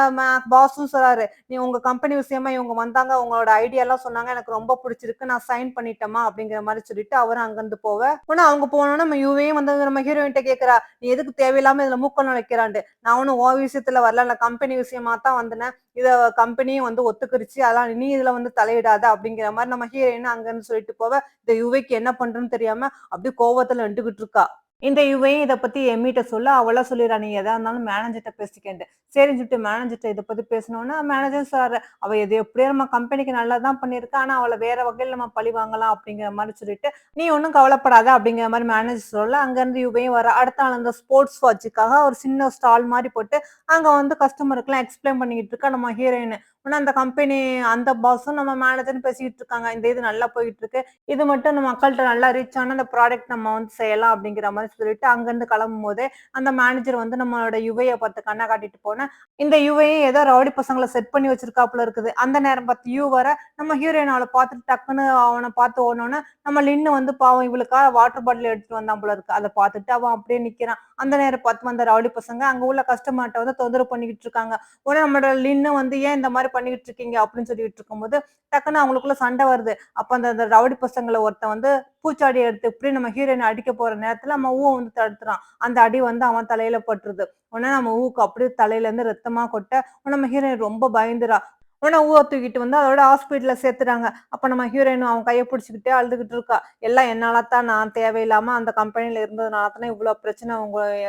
பாஸும் சொல்றாரு, "நீ உங்க கம்பெனி விஷயமா இவங்க வந்தாங்க. உங்களோட ஐடியாலாம் சொன்னாங்க. எனக்கு ரொம்ப பிடிச்சிருக்கு. நான் சைன் பண்ணிட்டேன்மா" அப்படிங்கிற மாரி சொல்லிட்டு அவரும் அங்கருந்து போக, உடனே அவங்க போனோனே நம்ம யுவையும் வந்து நம்ம ஹீரோயின்ட்ட கேட்கிறா, "நீ எதுக்கு தேவையில்லாம இதுல மூக்க நுழைக்கிறான்ட்டு?" "நான் ஒண்ணும் உன் விஷயத்துல வரல. நான் கம்பெனி விஷயமா தான் வந்தேன். இத கம்பெனியும் வந்து ஒத்துக்கிருச்சு. அதெல்லாம் நீ இதுல வந்து தலையிடாத" அப்படிங்கிற மாரி நம்ம ஹீரோயின் அங்கருந்து சொல்லிட்டு போக, இந்த யுவைக்கு என்ன பண்றதுன்னு தெரியாம அப்படியே கோவத்துல நின்டுகிட்டு இருக்கா. இந்த இவயும் இத பத்தி எம்மிட்ட சொல்ல, அவளா சொல்லிறா, "நீ எதா இருந்தாலும் மேனேஜர்ட்ட பேசிக்கன்ட்டு." சரின்னு சொல்லிட்டு மேனேஜர்ட்ட இத பத்தி பேசினோனே, மேனேஜரும் சொல்றாரு, "அவ எது எப்படியோ நம்ம கம்பெனிக்கு நல்லது தான் பண்ணியிருக்கா. ஆனா அவள வேற வகையில நம்ம பழி வாங்கலாம்." அப்படிங்கிற மாரி சொல்லிட்டு, "நீ ஒண்ணும் கவலைப்படாத." அப்படிங்கிற மாரி மேனேஜர் சொல்ல, அங்கருந்து யுவையும் வரா. அடுத்த நாள் அந்த ஸ்போர்ட்ஸ் வாட்சுக்காக ஒரு சின்ன ஸ்டால் மாரி போட்டு, அங்க வந்து கஸ்டமருக்குலாம் எக்ஸ்பிளைன் பண்ணிக்கிட்டு இருக்கா நம்ம ஹீரோயின். உடனே அந்த கம்பெனி அந்த பாஸும் நம்ம மேனேஜரும் பேசிக்கிட்டு இருக்காங்க. இந்த இது நல்லா போயிட்டு இருக்கு. இது மட்டும் நம்ம மக்கள்ட்ட நல்லா ரீச் ஆனா, அந்த ப்ராடக்ட் நம்ம வந்து செய்யலாம் அப்படிங்கிற மாரி சொல்லிட்டு, அங்கருந்து கிளம்பும்போதே, அந்த மேனேஜர் வந்து நம்மளோட யுவைய பார்த்து கண்ண காட்டிட்டு போன, இந்த யுவையும் ஏதோ ரவுடி பசங்கள செட் பண்ணி வச்சிருக்காப்புல இருக்குது. அந்த நேரம் பார்த்து வர, நம்ம ஹீரோயின் அவள பார்த்துட்டு டக்குன்னு அவன பார்த்து ஓடுனோனே, நம்ம லின்னு வந்து பாவம் இவளுக்காக வாட்டர் பாட்டில் எடுத்துட்டு வந்தான் போல இருக்கு. அத பார்த்துட்டு அவன் அப்படியே நிக்கிறான். அந்த நேரம் பார்த்து வந்த ரவுடி பசங்க அங்க உள்ள கஸ்டமர்ட்ட வந்து தொந்தரவு பண்ணிக்கிட்டு இருக்காங்க. உடனே நம்மளோட லின்னு வந்து, "ஏன் இந்த மாரி பண்ணிக்கிட்டு இருக்கீங்க?" அப்படின்னு சொல்லிட்டு இருக்கும்போது, டக்குன்னு அவங்களுக்குள்ள சண்டை வருது. அப்ப அந்த அந்த ரவுடி பசங்கள்ல ஒருத்தன் வந்து பூச்சாடி எடுத்து இப்படி நம்ம ஹீரோயின அடிக்க போற நேரத்துல நம்ம வந்து தடுத்துறான். அந்த அடி வந்து அவன் தலையில பட்டுருது. உடனே நம்ம அப்படியே தலையில இருந்து ரத்தமா கொட்ட, உடனே நம்ம ஹீரோயின் ரொம்ப பயந்துறா. உடனே தூக்கிட்டு வந்து அதோட ஹாஸ்பிட்டல்ல சேர்த்துறாங்க. அப்ப நம்ம ஹீரோயின் அவன் கைய பிடிச்சுக்கிட்டே அழுதுகிட்டு இருக்கா. "எல்லாம் என்னால தான் நான் தேவையில்லாம அந்த கம்பெனில இருந்ததுனால தானே இவ்ளோ பிரச்சனை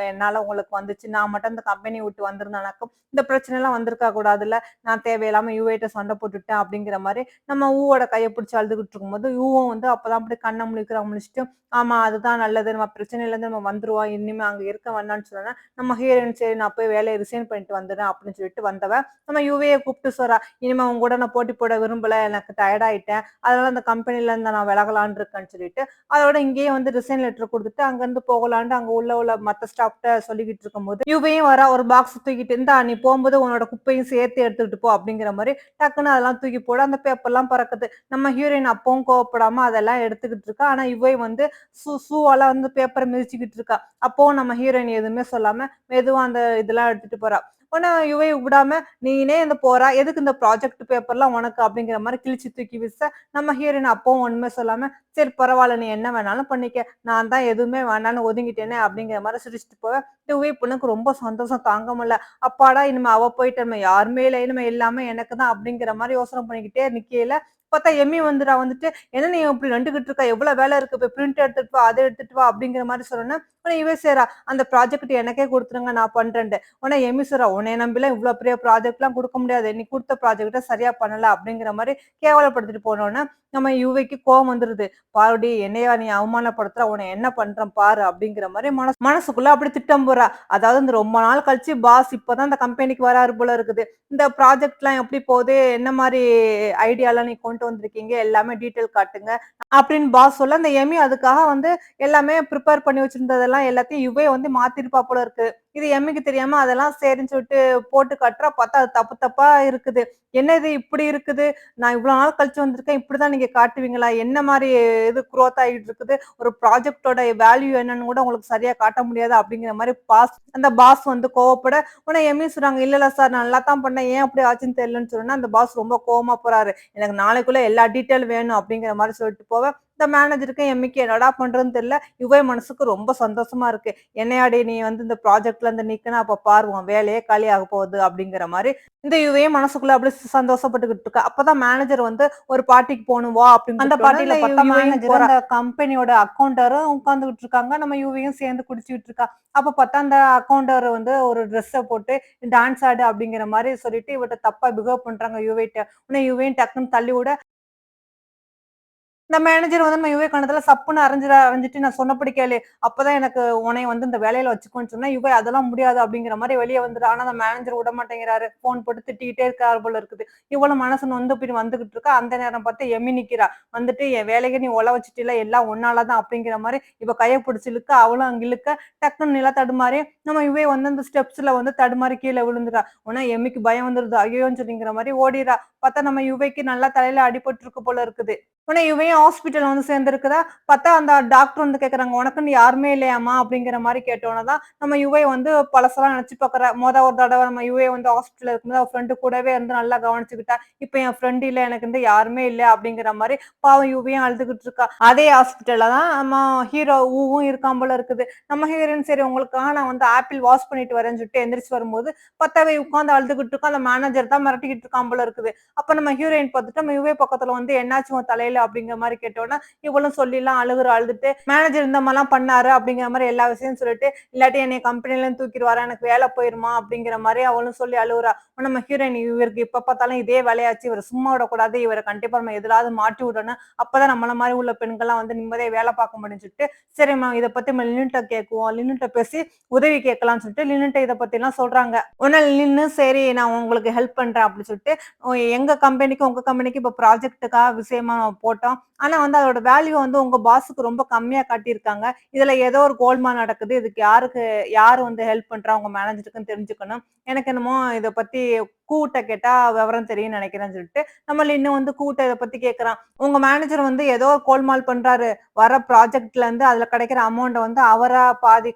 என்னால உங்களுக்கு வந்துச்சு. நான் மட்டும் அந்த கம்பெனிய விட்டு வந்திருந்தேனாக்கும், இந்த பிரச்சனைலாம் வந்திருக்க கூடாதுல்ல. நான் தேவையில்லாம யுவேட்ட சண்டை போட்டுட்டேன்." அப்படிங்கிற மாரி நம்ம ஓட கைய பிடிச்சு அழுதுகிட்டு இருக்கும்போது, வந்து அப்பதான் அப்படியே கண்ண முழிச்சுட்டு, "ஆமா அதுதான் நல்லது. நம்ம பிரச்சனையிலேருந்து நம்ம வந்துருவோம். இனிமே அங்க இருக்க வேண்டாம்னு" சொன்னோனே, நம்ம ஹீரோயின், "சரி நான் போய் வேலைய ரிசைன் பண்ணிட்டு வந்துடுறேன்" அப்படின்னு சொல்லிட்டு வந்தவ, நம்ம யுவிய கூப்பிட்டு சொல்றா, இனிமே உங்க கூட நான் போட்டி போட விரும்பல. எனக்கு டயர்ட் ஆயிட்டேன். அதனால அந்த கம்பெனில இருந்து நான் விலகலான்னு இருக்கேன்னு சொல்லிட்டு, அதோட இங்கேயே வந்து ரிசைன் லெட்டர் குடுத்துட்டு அங்கருந்து போகலான்ட்டு அங்க உள்ள மத்த ஸ்டாஃப்ட்ட சொல்லிக்கிட்டு இருக்கும்போது, யுவையும் வரா ஒரு பாக்ஸ் தூக்கிட்டு, "இந்தா நீ போம்போது உன்னோட குப்பையும் சேர்த்து எடுத்துக்கிட்டு போ" அப்படிங்கிற மாரி டக்குன்னு அதெல்லாம் தூக்கி போட அந்த பேப்பர்லாம் பறக்குது. நம்ம ஹீரோயின் அப்பவும் கோவப்படாம அதெல்லாம் எடுத்துக்கிட்டு இருக்கா. ஆனா இவை வந்து ஷூவால வந்து பேப்பர மிதிச்சுக்கிட்டு இருக்கா. அப்பவும் நம்ம ஹீரோயின் எதுவுமே சொல்லாம மெதுவா அந்த இதெல்லாம் எடுத்துட்டு போறா. உடனே யுவை விடாம, "நீனே இந்த போறா, எதுக்கு இந்த ப்ராஜெக்ட் பேப்பர்லாம் உனக்கு?" அப்படிங்கிற மாரி கிழிச்சு தூக்கி வீச, நம்ம ஹீரோயின் அப்பவும் ஒண்ணுமே சொல்லாம, "சரி பரவால்ல, நீ என்ன வேணாலும் பண்ணிக்க. நான் தான் எதுவுமே வேணான்னு ஒதுங்கிட்டேனே" அப்படிங்கிற மாரி சிரிச்சுட்டு போக, யுவை பொண்ணுக்கு ரொம்ப சந்தோஷம் தாங்க முடியல. அப்பாடா! இனிமே அவ போயிட்டா, இனிமே யாருமே இல்ல, இனிமே எல்லாமே எனக்கு தான் அப்படிங்கிற மாரி யோசனை பண்ணிக்கிட்டே நிக்கையில, பார்த்தா எம்மி வந்துட்டா. வந்துட்டு, "என்ன நீ இப்படி நண்டுகிட்டு இருக்க? எவ்வளோ வேலை இருக்கு. போய் பிரிண்ட் எடுத்துட்டு வா, அத எடுத்துட்டு வா" அப்படிங்கிற மாரி சொன்னோனே, உடனே இவ செய்றா, "அந்த ப்ராஜெக்ட் எனக்கே குடுத்துருங்க, நான் பண்றேன்ட்டு." உடனே எமி சொல்றா, "உன்னைய நம்பிலாம் இவ்ளோ பெரிய ப்ராஜெக்ட்லாம் குடுக்க முடியாது. நீ குடுத்த ப்ராஜெக்ட்ட சரியா பண்ணல." அப்படிங்கிற மாரி கேவலப்படுத்திட்டு போனோனே, நம்ம யுவிக்கு கோவம் வந்துருது. "பாருடி, என்னையா நீ அவமானப்படுத்துற? உன்ன என்ன பண்றேன் பாரு." அப்படிங்கிற மாரி மனசுக்குள்ள அப்படி திட்டம் போடுறா. அதாவது இந்த ரொம்ப நாள் கழிச்சு பாஸ் இப்பதான் இந்த கம்பெனிக்கு வராரு போல இருக்குது. இந்த ப்ராஜெக்ட்லாம் எப்படி போகுது? என்ன மாரி ஐடியாலாம் நீ கொண்டு வந்திருக்கீங்க? எல்லாமே டீட்டெயில் காட்டுங்க. அப்படின்னு பாஸ் சொல்ல, அந்த எமி அதுக்காக வந்து எல்லாமே ப்ரிப்பேர் பண்ணி வச்சிருந்ததெல்லாம் எல்லாத்தையும் யுவே வந்து மாத்திருப்பா போல இருக்கு. இது எம்மிக்கு தெரியாம அதெல்லாம் சரின்னு சொல்லிட்டு போட்டு காட்டுறா. பார்த்தா அது தப்பு தப்பா இருக்குது. "என்ன இது இப்படி இருக்குது? நான் இவ்வளோ நாள் கழிச்சு வந்திருக்கேன். இப்படிதான் நீங்க காட்டுவீங்களா? என்ன மாரி இது குரோத் ஆகிட்டு இருக்குது? ஒரு ப்ராஜெக்ட்டோட வேல்யூ என்னன்னு கூட உங்களுக்கு சரியா காட்ட முடியாதா?" அப்படிங்கிற மாரி அந்த பாஸ் வந்து கோவப்பட, உடனே எம்மி சொல்றாங்க, "இல்ல, இல்ல சார், நான் நல்லா தான் பண்ணேன். ஏன் அப்படி ஆச்சுன்னு தெரியலன்னு" சொன்னோனே, அந்த பாஸ் ரொம்ப கோவமா போறாரு. "எனக்கு நாளைக்குள்ள எல்லா டீட்டெயிலும் வேணும்" அப்படிங்கிற மாரி சொல்லிட்டு போக, இந்த மேனேஜருக்கு எம்மிக்கு என்னடா பண்றதுன்னு தெரியல. யுவை மனசுக்கு ரொம்ப சந்தோஷமா இருக்கு. "என்னையாடி நீ வந்து இந்த ப்ராஜெக்ட்ல இருந்து நீக்குன, அப்ப பாரு உன் வேலையே காலியாக போகுது" அப்படிங்கிற மாரி இந்த யுவையும் மனசுக்குள்ள அப்படியே சந்தோஷப்பட்டுக்கிட்டு இருக்கா. அப்பதான் மேனேஜர் வந்து ஒரு பார்ட்டிக்கு போணும் வா அப்படின்னு அந்த பார்ட்டியில பார்த்தா மேனேஜர் அந்த கம்பெனியோட அக்கவுண்டரும் உட்கார்ந்துகிட்டு இருக்காங்க. நம்ம யுவையும் சேர்ந்து குடிச்சுக்கிட்டு இருக்கா. அப்ப பார்த்தா அந்த அக்கவுண்டர் வந்து ஒரு ட்ரெஸ்ஸ போட்டு டான்ஸ் ஆடு அப்படிங்கிற மாரி சொல்லிட்டு இவட்ட தப்பா பிஹேவ் பண்றாங்க யுவைட்ட. உடனே யுவையும் டக்குன்னு தள்ளி விட இந்த மேனேஜர் வந்து நம்ம யுவே கண்ணத்துல சப்புன்னு அரைஞ்சுட்டு நான் சொன்னபடி கேளு. அப்பதான் எனக்கு உன்னைய வந்து இந்த வேலையில வச்சுக்கோன்னு சொன்னா, யுவே அதெல்லாம் முடியாது அப்படிங்கிற மாரி வெளிய வந்துட்டா. ஆனா அந்த மேனேஜர் விட மாட்டேங்கிறாரு. ஃபோன் போட்டு திட்டிக்கிட்டே இருக்காரு போல இருக்குது. இவளும் மனசு நொந்து போய் வந்துகிட்டு இருக்கா. அந்த நேரம் பார்த்து எம்மி நிக்கிறா. வந்துட்டு என் வேலைய நீ ஒல வச்சுட்டல்ல, எல்லாம் உன்னால தான் அப்படிங்கிற மாரி இவ கைய பிடிச்சு இழுக்க, அவளும் அங்க இழுக்க, டக்குன்னு நிலா தடுமாறி நம்ம யுவே வந்து அந்த ஸ்டெப்ஸ்ல வந்து தடுமாறி கீழ விழுந்துறா. உடனே எம்மிக்கு பயம் வந்துருது. ஐயோன்னு சொல்லிங்கிற மாரி ஓடிறா. பார்த்தா நம்ம யுவேக்கு நல்லா தலையில அடிபட்டுருக்கு போல இருக்குது. உடனே இவயும் ஹாஸ்பிட்டல் வந்து சேர்ந்திருக்குதா, பார்த்தா அந்த டாக்டர் வந்து கேட்கறாங்க, "உனக்குன்னு யாருமே இல்லையாம்மா?" அப்படிங்கிற மாரி கேட்டோன தான், நம்ம யுவை வந்து பழசெல்லாம் நெனச்சு பார்க்குறா. ஒரு தடவ நம்ம யுவை வந்து ஹாஸ்பிட்டல்ல இருக்கும்போது அவ ஃப்ரெண்டு கூடவே இருந்து நல்லா கவனிச்சுக்கிட்டா. இப்ப என் ஃப்ரெண்ட் இல்ல, எனக்கு வந்து யாருமே இல்ல அப்படிங்கிற மாரி பாவம் யுவையும் அழுதுகிட்டு இருக்கா. அதே ஹாஸ்பிட்டல்ல தான் நம்ம ஹீரோ ஊவும் இருக்கான் போல இருக்குது. நம்ம ஹீரோயின் சரி உங்களுக்காக நான் வந்து ஆப்பிள் வாஷ் பண்ணிட்டு வரேன்னு சொல்லிட்டு எந்திரிச்சு வரும்போது, பார்த்தா இவ உட்கார்ந்து அழுதுகிட்டு இருக்கா. அந்த மேனேஜர் தான் மிரட்டிக்கிட்டு இருக்கான் போல இருக்குது. அப்ப நம்ம ஹீரோயின் பார்த்துட்டு நம்ம யுவே பக்கத்துல வந்து, "என்னாச்சு உன் தலையில?" அப்படிங்கிற மாரி கேட்டோனே, இவளும் சொல்லிலாம் அழுதுட்டு, மேனேஜர் இந்த மாரிலாம் பண்ணாரு அப்படிங்கிற மாரி எல்லா விஷயமும் சொல்லிட்டு, "இல்லாட்டி என்னைய கம்பெனில இருந்து தூக்கிருவாரா, எனக்கு வேலை போயிருமா?" அப்படிங்கிற மாரி அவளும் சொல்லி அழுவுறா. நம்ம ஹீரோயின், "இவருக்கு எப்ப பார்த்தாலும் இதே வேலையாச்சு. இவர சும்மா விடக்கூடாது. இவர கண்டிப்பா நம்ம எதுலாவது மாட்டி விடணும். அப்பதான் நம்மள மாரி உள்ள பெண்கள்லாம் வந்து நிம்மதியா வேலை பார்க்க முடியும்னு" சொல்லிட்டு, சரிம்மா இத பத்தி நம்ம லினுட்ட கேட்குவோம். லினுட்ட பேசி உதவி கேட்கலாம்னு சொல்லிட்டு லினுட்ட இத பத்திலாம் சொல்றாங்க. உடனே லினு, "சரி நான் உங்களுக்கு ஹெல்ப் பண்றேன்" அப்படி சொல்லிட்டு எங்க கம்பெனிக்கு, உங்க கம்பெனிக்கு இப்ப ப்ராஜெக்ட்டுக்காக விஷயமா போட்டோம். ஆனா வந்து அதோட வேல்யூ வந்து உங்க பாஸுக்கு ரொம்ப கம்மியா காட்டியிருக்காங்க. இதுல ஏதோ ஒரு கோல்மால் நடக்குது. இதுக்கு யாரு வந்து ஹெல்ப் பண்றா உங்க மேனேஜருக்குன்னு தெரிஞ்சுக்கணும். எனக்கு என்னமோ இத பத்தி கூட்ட கேட்டா விவரம் தெரியும்னு நெனைக்கிறேன்னு சொல்லிட்டு, நம்ம லின்னு வந்து கூட்ட இத பத்தி கேட்கறான். உங்க மேனேஜர் வந்து ஏதோ கோல்மால் பண்றாரு. வர ப்ராஜெக்ட்ல இருந்து அதுல கிடைக்கிற அமௌண்ட்ட வந்து அவரா பாதி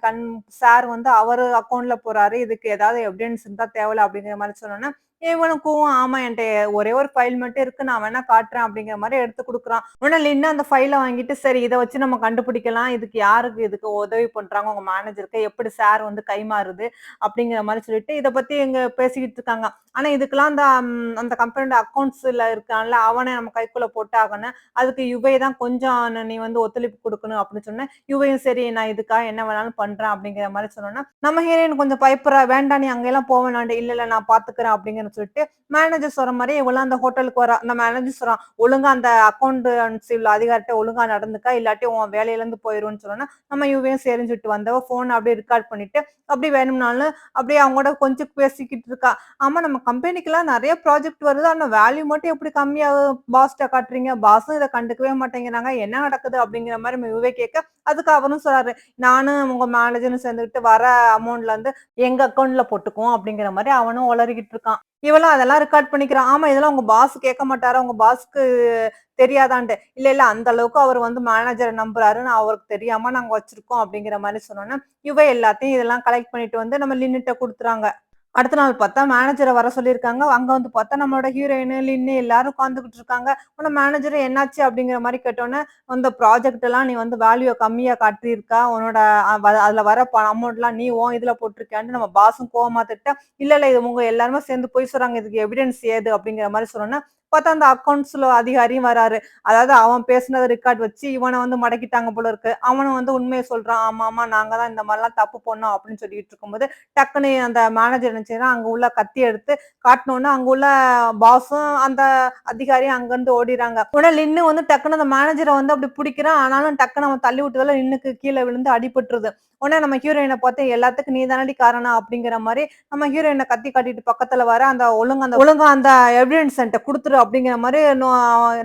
சார் வந்து அவரு அக்கவுண்ட்ல போறாரு. இதுக்கு ஏதாவது எவிடன்ஸ் இருந்தா தேவல அப்படிங்கிற மாரி சொன்னோனே, இவனுக்கும் ஆமா என்ட்ட ஒரே ஒரு ஃபைல் மட்டும் இருக்கு. நான் வேணா காட்டுறேன் அப்படிங்கிற மாரி எடுத்து குடுக்குறான். உடனே லின்னு அந்த ஃபைல வாங்கிட்டு, சரி இத வச்சு நம்ம கண்டுபிடிக்கலாம். யாருக்கு இதுக்கு உதவி பண்றாங்க உங்க மேனேஜருக்கு. எப்படி சார் வந்து கைமாறுது அப்படிங்கிற மாரி சொல்லிட்டு, இத பத்தி இங்க பேசிக்கிட்டு இருக்காங்க. ஆனா இதுக்கெல்லாம் அந்த கம்பெனியோட அக்கவுண்ட்ஸ்ல இருக்கான்ல, அவன நம்ம கைக்குள்ள போட்டாகணும். அதுக்கு யுவை தான் கொஞ்சம் நீ வந்து ஒத்துழைப்பு குடுக்கணும் அப்படின்னு சொன்னேன். யுவையும் சரி நான் இதுக்காக என்ன வேணாலும் பண்றேன் அப்படிங்கிற மாரி சொன்னோனே, நம்ம ஹீரோயின் கொஞ்சம் பயப்படுறா. வேண்டாம் நீ அங்கெல்லாம் போ வேணான்டி. இல்ல, இல்ல நான் பாத்துக்கிறேன் அப்படிங்கிற அப்படின்னு சொல்லிட்டு மேனேஜர் சொல்ற மாரி இவளும் அந்த ஹோட்டலுக்கு வரா. அந்த மேனேஜர் சொல்றான், "ஒழுங்கா அந்த அக்கவுண்டன்சி உள்ள அதிகாரிட்ட ஒழுங்கா நடந்துக்க, இல்லாட்டி உன் வேலையில இருந்து போயிருவேன்னு" சொன்னோனே, நம்ம இவயும் சரின்னு சொல்லிட்டு வந்தவ ஃபோன அப்படியே ரெக்கார்ட் பண்ணிட்டு, அப்படியே வேணும்னாலும் அப்படியே அவங்களோட கொஞ்சம் பேசிக்கிட்டு இருக்கா. "ஆமா நம்ம கம்பெனிக்குலாம் நெறைய ப்ராஜெக்ட் வருது. ஆனா வேல்யூ மட்டும் எப்படி கம்மியாகுது பாஸ்ட்ட காட்டுறீங்க? பாஸும் இத கண்டுக்கவே மாட்டேங்கிறாங்க. என்ன நடக்குது?" அப்படிங்கிற மாரி நம்ம இவ கேட்க, அதுக்கு அவரும் சொல்றாரு, "நானும் உங்க மேனேஜரும் சேர்ந்துக்கிட்டு வர அமௌண்ட்ல இருந்து எங்க அக்கவுண்ட்ல போட்டுக்குவோம்" அப்படிங்கிற மாரி அவனும் உளறிக்கிட்டு இருக்கான். இவளும் அதெல்லாம் ரெக்கார்ட் பண்ணிக்கிறா. ஆமா இதெல்லாம் உங்க பாஸ் கேட்க மாட்டாரா? உங்க பாஸ்க்கு தெரியாதான்ட்டு. இல்ல, இல்ல அந்த அளவுக்கு அவர் வந்து மேனேஜர நம்புறாரு. நான் அவருக்கு தெரியாம நாங்க வச்சிருக்கோம் அப்படிங்கிற மாரி சொன்னோனே, இவ எல்லாத்தையும் இதெல்லாம் கலெக்ட் பண்ணிட்டு வந்து நம்ம லின்னுட்ட குடுத்துறாங்க. அடுத்த நாள் பார்த்தா மேனேஜர வர சொல்லியிருக்காங்க. அங்க வந்து பார்த்தா நம்மளோட ஹீரோயின், லின்னு எல்லாரும் உட்கார்ந்துகிட்டு இருக்காங்க. உடனே மேனேஜர் என்னாச்சு? அப்படிங்கிற மாரி கேட்டோனே, "அந்த ப்ராஜெக்ட் எல்லாம் நீ வந்து வேல்யூவ கம்மியா காட்டியிருக்கா. உன்னோட அதுல வர அமௌண்ட்லாம் நீ உன் இதுல போட்டிருக்கியான்ட்டு" நம்ம பாஸும் கோவமா திட்ட, "இல்ல, இல்ல இது உங்க எல்லாருமே சேர்ந்து பொய் சொல்றாங்க. இதுக்கு எவிடன்ஸ் ஏது?" அப்படிங்கிற மாரி சொன்னோனே, பார்த்தா அந்த அக்கவுண்ட்ஸ்ல அதிகாரியும் வராரு. அதாவது அவன் பேசினத ரெக்கார்ட் வச்சு இவன வந்து மடக்கிட்டாங்க போல இருக்கு. அவனும் வந்து உண்மைய சொல்றான். "ஆமாமா நாங்க தான் இந்த மாரிலாம் தப்பு பண்ணோம்" அப்படின்னு சொல்லிட்டு இருக்கும்போது, டக்குன்னு அந்த மேனேஜர் என்ன செய்றான், அங்க உள்ள கத்திய எடுத்து காட்டுனோனே, அங்க உள்ள பாஸும், அந்த அதிகாரியும் அங்கருந்து ஓடிறாங்க. உடனே லின்னு வந்து டக்குன்னு அந்த மேனேஜர வந்து அப்படி புடிக்கிறான். ஆனாலும் டக்குன்னு அவன் தள்ளி விட்டதால லின்னுக்கு கீழ விழுந்து அடிபட்டுருது. உடனே நம்ம ஹீரோயின பார்த்து, "எல்லாத்துக்கும் நீ தானடி காரணம்" அப்படிங்கிற மாரி நம்ம ஹீரோயின கத்தி காட்டிட்டு பக்கத்துல வர, ஒழுங்கா அந்த எவிடன்ஸ் என்ட்ட குடுத்துரு அப்படிங்கிற மாரி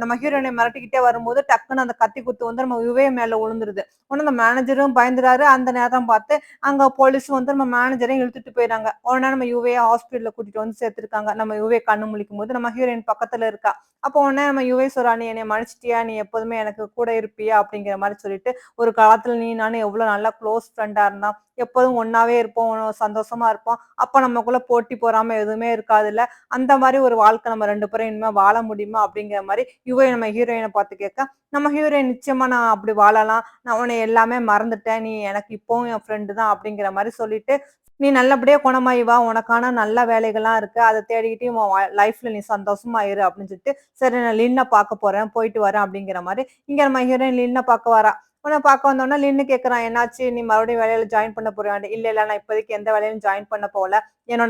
நம்ம ஹீரோயின மிரட்டிக்கிட்டே வரும்போது, டக்குன்னு அந்த கத்தி குத்து வந்து நம்ம யுவே மேல விழுந்துருது. உடனே அந்த மேனேஜரும் பயந்துறாரு. அந்த நேரம் பார்த்து அங்க போலீஸும் வந்து நம்ம மேனேஜரையும் இழுத்துட்டு போயிறாங்க. உடனே நம்ம யுவேய ஹாஸ்பிட்டல்ல கூட்டிட்டு வந்து சேர்த்திருக்காங்க. நம்ம யுவே கண்ணு முழிக்கும்போது நம்ம ஹீரோயின் பக்கத்துல இருக்கா. அப்போ உடனே நம்ம யுவே சொல்றா, "நீ என்னைய மன்னிச்சிட்டியா? நீ எப்போதுமே எனக்கு கூட இருப்பியா?" அப்படிங்கிற மாரி சொல்லிட்டு, "ஒரு காலத்துல நீ நானும் எவ்வளோ நல்லா க்ளோஸ் ஃப்ரெண்டா இருந்தோம். எப்போதும் ஒண்ணாவே இருப்போம். சந்தோஷமா இருப்போம். அப்ப நமக்குள்ள போட்டி, பொறாமை எதுவுமே இருக்காதுல்ல. அந்த மாரி ஒரு வாழ்க்கை நம்ம 2 பேரும் இனிமே வாழ முடியுமா?" அப்படிங்கிற மாரி யுவே நம்ம ஹீரோயின பார்த்து கேட்க, நம்ம ஹீரோயின் நிச்சயமா நான் அப்படி வாழலாம். நான் உன்னை எல்லாமே மறந்துட்டேன். நீ எனக்கு இப்பவும் என் ஃப்ரெண்டு தான் அப்படிங்கிற மாரி சொல்லிட்டு, "நீ நல்லபடியா குணமாயி வா. உனக்கான நல்ல வேலைகள்லாம் இருக்கு. அத தேடிக்கிட்டு உன் லைஃப்ல நீ சந்தோஷமா இரு" அப்படின்னு சொல்லிட்டு, "சரி நான் லின்ன பார்க்க போறேன். போயிட்டு வரேன்" அப்படிங்கிற மாரி இங்க நம்ம ஹீரோயின் லின்ன பார்க்க வரா. உடனே பார்க்க வந்தோனே லின்னு கேட்கறான், "என்னாச்சு? நீ மறுபடியும் வேலையில ஜாயின் பண்ண போறியான்னு?" "இல்ல, இல்ல நான் இப்போதைக்கு எந்த வேலையிலும் ஜாயின் பண்ண போல.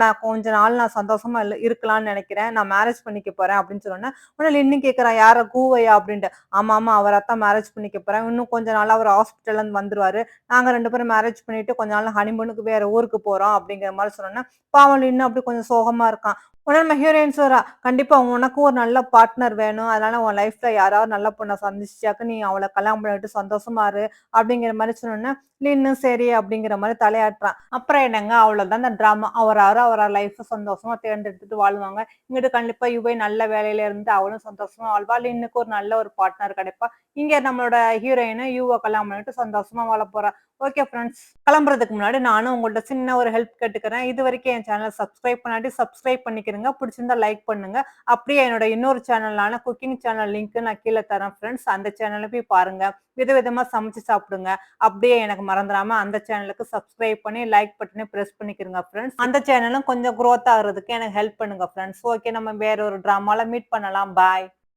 நான் கொஞ்ச நாள் நான் சந்தோஷமா இருக்கலாம்னு நெனைக்கிறேன். நான் மேரேஜ் பண்ணிக்க போறேன்" அப்படின்னு சொன்னோனே, உடனே லின்னு கேட்கறான், "யார கூவயா?" அப்படின்ட்டு. "ஆமாமா அவரத்தான் மேரேஜ் பண்ணிக்க போறேன். இன்னும் கொஞ்ச நாள்ல அவரு ஹாஸ்பிட்டல்ல இருந்து வந்துருவாரு. நாங்க 2 பேரும் மேரேஜ் பண்ணிட்டு கொஞ்ச நாள்ல ஹனிமூனுக்கு வேற ஊருக்கு போறோம்" அப்படிங்கிற மாரி சொன்னோனே, பாவம் லின்னு அப்படி கொஞ்சம் சோகமா இருக்கான். உடனே நம்ம ஹீரோயின் சொல்றா, "கண்டிப்பா உனக்கும் ஒரு நல்ல பார்ட்னர் வேணும். அதனால உன் லைஃப்ல யாராவது நல்ல பொண்ண சந்திச்சாக்க நீ அவள கல்யாணம் பண்ணிட்டு சந்தோஷமா இரு" அப்படிங்கிற மாரி சொன்னோனே, லின்னும் சரி அப்படிங்கிற மாரி தலையாட்டுறான். அப்புறம் என்னங்க அவ்வளோதான் அந்த ட்ராமா. அவராரு அவரா லைஃப்ப சந்தோஷமா தேர்ந்தெடுத்துட்டு வாழ்வாங்க. இங்கிட்டு கண்டிப்பா யுவை நல்ல வேலையில இருந்து அவளும் சந்தோஷமா வாழ்வா. லின்னுக்கு ஒரு நல்ல ஒரு பார்ட்னர் கிடைப்பா. இங்க நம்மளோட ஹீரோயின் யுவ கல்யாணம் பண்ணிட்டு சந்தோஷமா வாழப் போறா. Okay friends. கிளம்புறதுக்கு முன்னாடி நானும் உங்கள்ட்ட சின்ன ஒரு ஹெல்ப் கேட்டுக்கிறேன். இதுவரைக்கும் என் சேனல சப்ஸ்கிரைப் பண்ணாட்டி சப்ஸ்கிரைப் பண்ணிக்கிறங்க. பிடிச்சிருந்தா லைக் பண்ணுங்க. அப்படியே என்னோட இன்னொரு சேனலான குக்கிங் சேனல் லிங்க் நான் கீழ தரேன் ஃப்ரெண்ட்ஸ். அந்த சேனல போய் பாருங்க. விதவிதமா சமைச்சு சாப்பிடுங்க. அப்படியே எனக்கு மறந்துராம அந்த சேனலுக்கு சப்ஸ்கிரைப் பண்ணி லைக் பட்டனை பிரஸ் பண்ணிக்கிறங்க ஃப்ரெண்ட்ஸ். அந்த சேனலும் கொஞ்சம் குரோத் ஆகுறதுக்கு எனக்கு ஹெல்ப் பண்ணுங்க ஃப்ரெண்ட்ஸ். ஓகே நம்ம வேற ஒரு டிராமால மீட் பண்ணலாம். பாய்.